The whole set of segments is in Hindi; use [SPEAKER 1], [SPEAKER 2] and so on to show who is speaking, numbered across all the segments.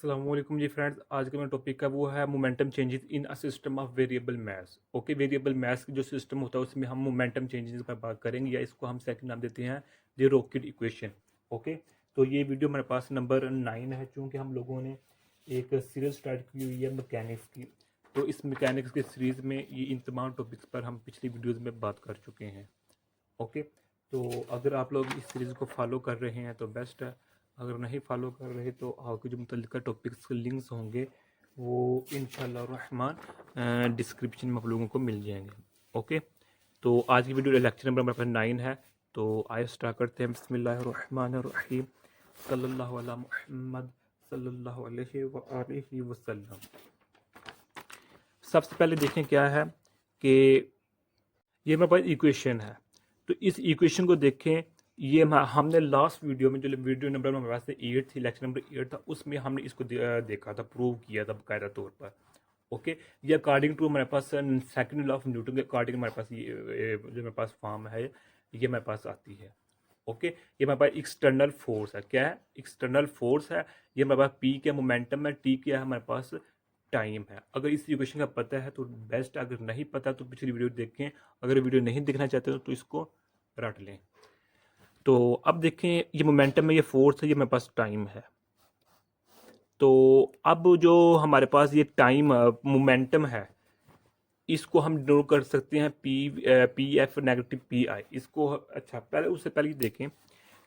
[SPEAKER 1] अस्सलाम वालेकुम जी फ्रेंड्स। आज का मेरा टॉपिक का वो है momentum changes in a system of variable maths. Okay, variable maths जो सिस्टम होता है उसमें हम मोमेंटम चेंजेस पर बात करेंगे, या इसको हम सेकंड नाम देते हैं द रॉकेट इक्वेशन। ओके, तो ये वीडियो मेरे पास नंबर 9 है, चूँकि हम लोगों ने एक सीरीज स्टार्ट की हुई है मैकेनिक्स की। तो इस मैकेनिक्स के सीरीज़ में ये इन तमाम टॉपिक्स पर हम पिछली वीडियोज़ में बात कर चुके हैं। ओके, तो अगर आप लोग इस सीरीज़ को फॉलो कर रहे हैं तो बेस्ट है। अगर नहीं फॉलो कर रहे तो आगे जो मुतल्लिका टॉपिक्स के लिंक्स होंगे वो इंशाल्लाह रहमान डिस्क्रिप्शन में आप लोगों को मिल जाएंगे। ओके, तो आज की वीडियो लेक्चर नंबर हमारे पास 9 है। तो आइए स्टार्ट करते हैं। बिस्मिल्लाहिर्रहमानिर्रहीम। सल्लल्लाहु अला मुहम्मद सल्लल्लाहु अलैहि व आलिहि वसल्लम। सबसे पहले देखें क्या है कि ये मेरे पास इक्वेशन है। तो इस इक्वेशन को देखें। ये हमने लास्ट वीडियो में, जो वीडियो नंबर हमारे पास 8 थी, लेक्चर नंबर 8 था, उसमें हमने इसको देखा था, प्रूव किया था बाकायदा तौर पर। ओके, ये अकॉर्डिंग टू हमारे पास सेकंड लॉ ऑफ न्यूटन के अकॉर्डिंग हमारे पास ये जो मेरे पास फॉर्म है ये मेरे पास आती है। ओके, ये मेरे पास एक्सटर्नल फोर्स है। क्या है? एक्सटर्नल फोर्स है। ये मेरे पास पी क्या मोमेंटम है, टी क्या है हमारे पास टाइम है। अगर इस इक्वेशन का पता है तो बेस्ट, अगर नहीं पता तो पिछली वीडियो देखें। अगर वीडियो नहीं देखना चाहते तो इसको रट लें। तो अब देखें, ये मोमेंटम है, ये फोर्स है, ये मेरे पास टाइम है। तो अब जो हमारे पास ये टाइम मोमेंटम है, इसको हम डिनोट कर सकते हैं P F negative P I. इसको अच्छा, पहले उससे पहले ये देखें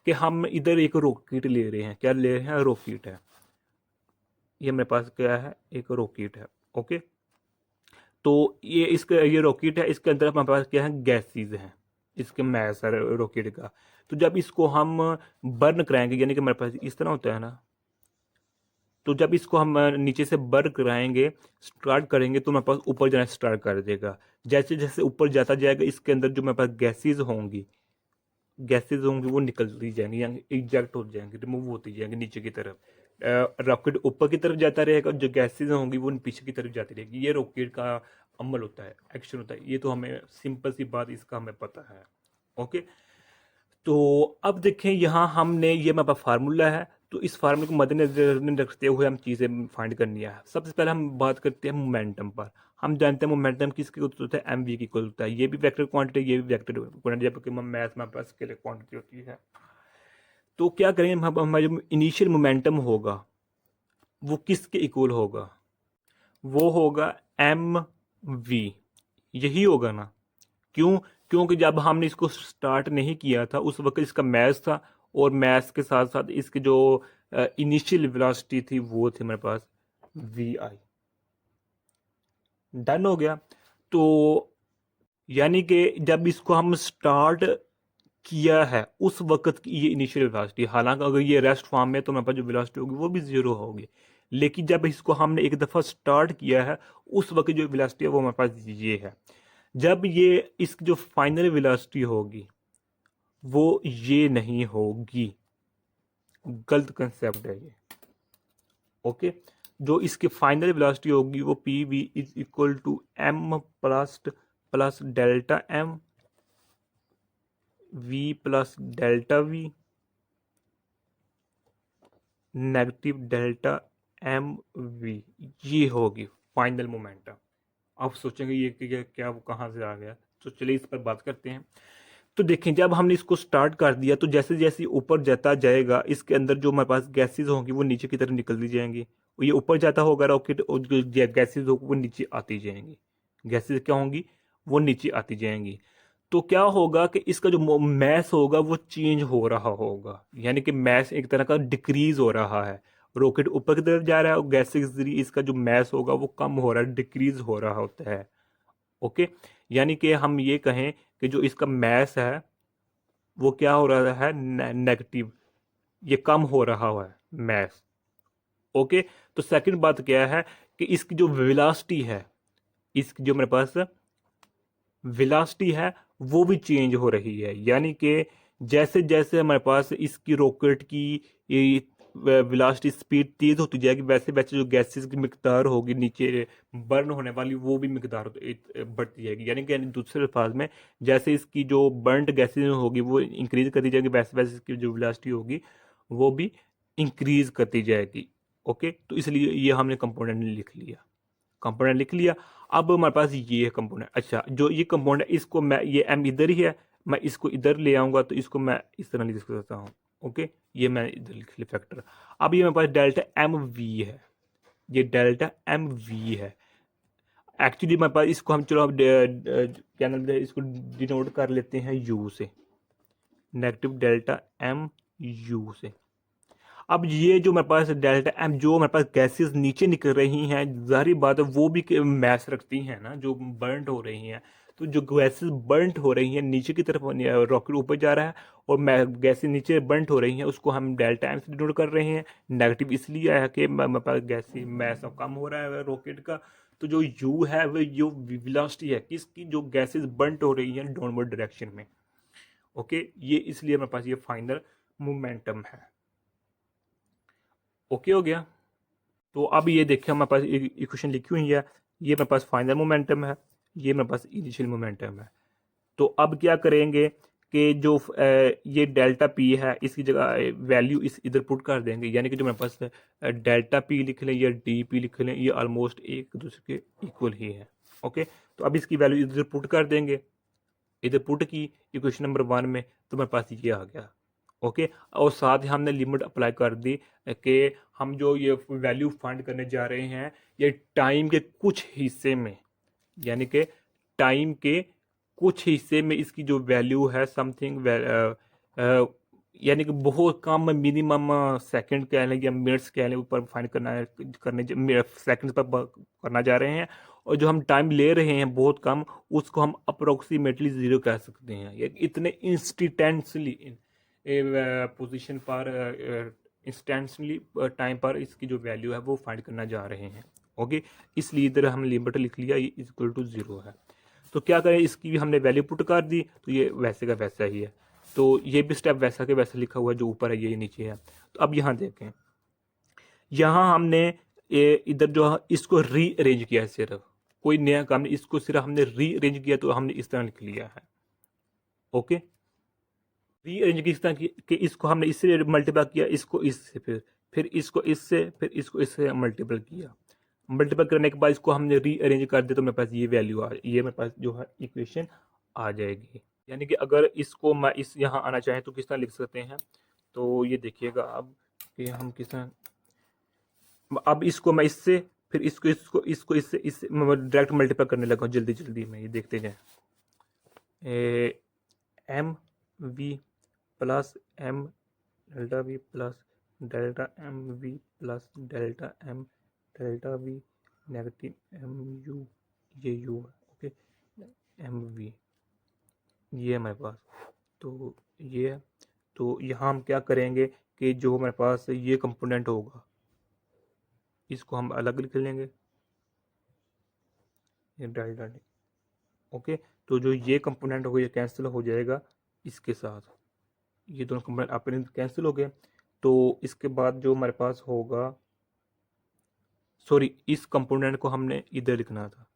[SPEAKER 1] कि हम इधर एक रॉकेट ले रहे हैं। क्या ले रहे हैं? रॉकेट है। ये मेरे पास क्या है? एक रॉकेट है। ओके, तो ये रॉकेट है, इसके अंदर हमारे पास क्या है? गैसेज हैं। इसके मैस है रॉकेट का। तो जब इसको हम बर्न कराएंगे, यानी कि हमारे पास इस तरह होता है ना, तो जब इसको हम नीचे से बर्न कराएंगे, स्टार्ट करेंगे, तो हमारे पास ऊपर जाना स्टार्ट कर देगा। जैसे जैसे ऊपर जाता जाएगा, इसके अंदर जो हमारे पास गैसेज होंगी वो निकलती जाएंगी, यानी इजेक्ट हो जाएंगी, रिमूव होती जाएंगी नीचे की तरफ। रॉकेट ऊपर की तरफ जाता रहेगा, जो गैसेज होंगी वो पीछे की तरफ जाती रहेगी। ये रॉकेट का अमल होता है, एक्शन होता है। ये तो हमें सिंपल सी बात इसका हमें पता है। ओके, तो अब देखें, यहाँ हमने ये हमारे पास फार्मूला है। तो इस फार्मूले को मद्देनजर रखते हुए हम चीज़ें फाइंड करनी है। सबसे पहले हम बात करते हैं मोमेंटम पर। हम जानते हैं मोमेंटम किसके इक्वल होता है? एम वी की इक्वल होता है। ये भी वेक्टर क्वांटिटी, ये भी वेक्टर क्वांटिटी, जबकि मैथ में पास स्केलर क्वांटिटी होती है। तो क्या करेंगे हम? हमारा जो इनिशियल मोमेंटम होगा वो किसके इक्वल होगा? वो होगा एम वी। यही होगा ना? क्यों? क्योंकि जब हमने इसको स्टार्ट नहीं किया था उस वक्त इसका मैथ था, और मैथ के साथ साथ इसकी जो इनिशियल वेलोसिटी थी वो थी हमारे पास वी आई। डन हो गया। तो यानी कि जब इसको हम स्टार्ट किया है उस वक्त की ये इनिशियल वेलोसिटी, हालांकि अगर ये रेस्ट फॉर्म में तो हमारे पास जो वेलोसिटी होगी वो भी जीरो होगी, लेकिन जब इसको हमने एक दफ़ा स्टार्ट किया है उस वक्त जो वेलोसिटी है वो हमारे पास ये है। जब ये इसकी जो फाइनल वेलोसिटी होगी वो ये नहीं होगी। गलत कंसेप्ट है ये। ओके, जो इसकी फाइनल वेलोसिटी होगी वो P V is equal to M plus delta M V plus delta V negative delta M V. ये होगी फाइनल मोमेंटम। आप सोचेंगे ये क्या वो कहाँ से आ गया? तो चलिए इस पर बात करते हैं। तो देखें, जब हमने इसको स्टार्ट कर दिया तो जैसे जैसे ऊपर जाता जाएगा इसके अंदर जो हमारे पास गैसेज होंगी वो नीचे की तरफ निकलती जाएंगी। ये ऊपर जाता होगा रॉकेट, और जो गैसेज होगी वो नीचे आती जाएंगी। गैसेज क्या होंगी? वो नीचे आती जाएंगी। तो क्या होगा कि इसका जो मैस होगा वो चेंज हो रहा होगा, यानी कि मैस एक तरह का डिक्रीज हो रहा है। रॉकेट ऊपर की तरफ जा रहा है और गैसेज के जरिए इसका जो मैस होगा वो कम हो रहा है, डिक्रीज हो रहा होता है। ओके, यानी कि हम ये कहें कि जो इसका मैस है वो क्या हो रहा है? नेगेटिव, ये कम हो रहा है मैस। ओके, तो सेकंड बात क्या है कि इसकी जो वेलोसिटी है, इसकी जो मेरे पास वेलोसिटी है वो भी चेंज हो रही है। यानी कि जैसे जैसे हमारे पास इसकी रॉकेट की वेलोसिटी स्पीड तेज होती जाएगी, वैसे वैसे जो गैसेस की मिकदार होगी नीचे बर्न होने वाली वो भी मिकदार बढ़ती जाएगी। यानी कि दूसरे अल्फाज में, जैसे इसकी जो बर्नड गैसेज होगी वो इंक्रीज करती जाएगी, वैसे वैसे इसकी जो वेलोसिटी होगी वो भी इंक्रीज करती जाएगी। ओके, तो इसलिए ये हमने कंपोनेंट लिख लिया। अब हमारे पास ये है कंपोनेंट। अच्छा, जो ये कंपोनेंट इसको मैं, ये m इधर ही है, मैं इसको इधर ले आऊँगा तो इसको मैं इस तरह लिख सकता हूँ। ओके, ये मैं इधर लिख लिया फैक्टर। अब ये मेरे पास डेल्टा एम वी है, ये डेल्टा एम वी है। एक्चुअली मेरे पास इसको हम, चलो अब क्या नाम है, इसको डिनोट कर लेते हैं यू से, नेगेटिव डेल्टा एम यू से। अब ये जो मेरे पास डेल्टा एम, जो मेरे पास गैसेस नीचे निकल रही हैं, जाहिर बात है वो भी मैस रखती हैं ना, जो बर्नड हो रही हैं। तो जो गैसेस बर्नड हो रही हैं नीचे की तरफ, रॉकेट ऊपर जा रहा है और गैसेस नीचे बर्नड हो रही हैं, उसको हम डेल्टा एम से डिनोट कर रहे हैं। नेगेटिव इसलिए आया कि मेरे पास गैसेस मैस कम हो रहा है रॉकेट का। तो जो यू है वो जो वेलोसिटी है किसकी, जो गैसेस बर्नड हो रही हैं डाउनवर्ड डायरेक्शन में। ओके, ये इसलिए मेरे पास ये फाइनल मोमेंटम है। ओके हो गया। तो अब ये देखिए हमारे पास इक्वेशन लिखी हुई है, ये मेरे पास फाइनल मोमेंटम है, ये मेरे पास इनिशियल मोमेंटम है। तो अब क्या करेंगे कि जो ये डेल्टा पी है इसकी जगह वैल्यू इस इधर पुट कर देंगे, यानी कि जो मेरे पास डेल्टा पी लिख लें या डी पी लिख लें, ये ऑलमोस्ट एक दूसरे के इक्वल ही है। ओके, तो अब इसकी वैल्यू इधर पुट कर देंगे, इधर पुट की इक्वेशन नंबर 1 में, तो मेरे पास ये आ गया। ओके, और साथ ही हमने लिमिट अप्लाई कर दी कि हम जो ये वैल्यू फाइंड करने जा रहे हैं ये टाइम के कुछ हिस्से में, यानी कि टाइम के कुछ हिस्से में इसकी जो वैल्यू है समथिंग, यानी कि बहुत कम, मिनिमम सेकंड कह लें या मिनट्स कह लें, ऊपर फाइंड करने सेकंड पर करना जा रहे हैं। और जो हम टाइम ले रहे हैं बहुत कम, उसको हम अप्रोक्सीमेटली ज़ीरो कह सकते हैं। ये इतने इंस्टेंटली पोजीशन पर, इंस्टेंटली टाइम पर इसकी जो वैल्यू है वो फाइंड करना जा रहे हैं। ओके, इसलिए इधर हम लिमिट लिख लिया, ये इक्वल टू 0 है। तो क्या करें, इसकी भी हमने वैल्यू पुट कर दी, तो ये वैसे का वैसा ही है। तो ये भी स्टेप वैसा के वैसा लिखा हुआ है, जो ऊपर है ये नीचे है। तो अब यहाँ देखें, यहाँ हमने इधर जो है इसको रीअरेंज किया है, सिर्फ कोई नया काम नहीं, इसको सिर्फ हमने रीअरेंज किया, तो हमने इस तरह लिख लिया है। ओके, रीअरेंज किस तरह कि इसको हमने इससे मल्टीप्लाई किया, इसको इससे, फिर इसको इससे, फिर इसको इससे मल्टीपल किया। मल्टीपल करने के बाद इसको हमने रीअरेंज कर दिया, तो मेरे पास ये वैल्यू ये मेरे पास जो है इक्वेशन आ जाएगी। यानी कि अगर इसको मैं इस यहाँ आना चाहें तो किस तरह लिख सकते हैं, तो ये देखिएगा अब कि हम किस तरह, अब इसको मैं इससे, फिर इसको इसको इसको इससे इससे डायरेक्ट मल्टीप्लाई करने लगा हूँ जल्दी जल्दी में, ये देखते जाए। M V plus M delta V plus delta M V plus delta M delta V negative M U, ये यू है। ओके, एम वी ये हमारे पास, तो ये है। तो यहाँ हम क्या करेंगे कि जो हमारे पास ये कंपोनेंट होगा इसको हम अलग लिख लेंगे, ये डेल्टा डी। ओके, तो जो ये कंपोनेंट होगा ये कैंसिल हो जाएगा इसके साथ, ये दोनों कंपोनेंट अपने कैंसिल हो गए। तो इसके बाद जो हमारे पास होगा, सॉरी, इस कंपोनेंट को हमने इधर लिखना था,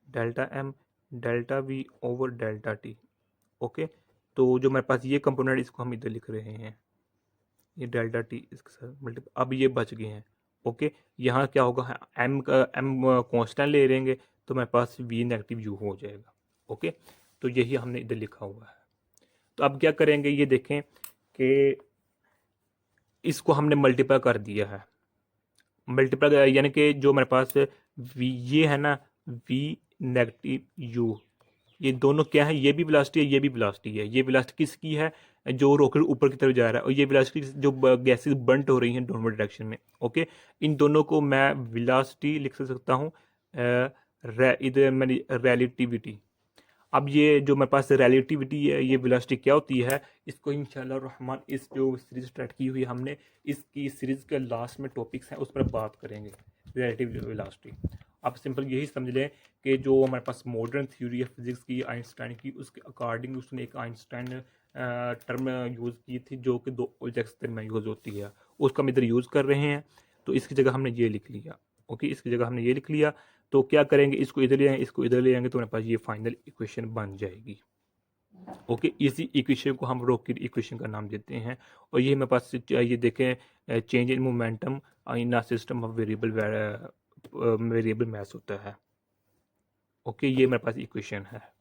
[SPEAKER 1] delta M delta V over delta T. Okay, तो जो मेरे पास ये कंपोनेंट इसको हम इधर लिख रहे हैं, ये डेल्टा टी इसके साथ मल्टीपल, अब ये बच गए हैं। ओके, यहाँ क्या होगा, एम कांस्टेंट ले लेंगे, तो मेरे पास वी नेगेटिव यू हो जाएगा। ओके, तो यही हमने इधर लिखा हुआ है। तो अब क्या करेंगे, ये देखें कि इसको हमने मल्टीप्लाई कर दिया है, मल्टीप्लाई यानी कि जो मेरे पास वी ये है ना, वी नेगेटिव यू, ये दोनों क्या है, ये भी वेलोसिटी है, ये भी वेलोसिटी है। ये वेलोसिटी किसकी है, जो रॉकेट ऊपर की तरफ जा रहा है, और ये वेलोसिटी जो गैसेस बर्नट हो रही हैं डाउनवर्ड डायरेक्शन में। ओके, इन दोनों को मैं वेलोसिटी लिख सकता हूँ, इधर मेरी रिलेटिविटी। अब ये जो मेरे पास रिलेटिविटी है, ये वेलोसिटी क्या होती है, इसको इंशाल्लाह रहमान इस जो सीरीज स्टार्ट की हुई हमने, इसकी सीरीज के लास्ट में टॉपिक्स हैं उस पर बात करेंगे, रिलेटिव वेलोसिटी। आप सिंपल यही समझ लें कि जो हमारे पास मॉडर्न थ्योरी है फिजिक्स की आइंस्टाइन की, उसके अकॉर्डिंग उसने एक आइंस्टाइन टर्म यूज़ की थी, जो कि दो ऑब्जेक्ट्स में यूज़ होती है, उसको हम इधर यूज़ कर रहे हैं। तो इसकी जगह हमने ये लिख लिया। ओके, इसकी जगह हमने ये लिख लिया। तो क्या करेंगे, इसको इधर ले आएंगे, इसको इधर ले आएंगे, तो हमारे पास ये फाइनल इक्वेशन बन जाएगी। ओके, इसी इक्वेशन को हम रॉकेट इक्वेशन का नाम देते हैं। और ये मेरे पास ये देखें, change in momentum in system of variable maths होता है। ओके, ये मेरे पास इक्वेशन है।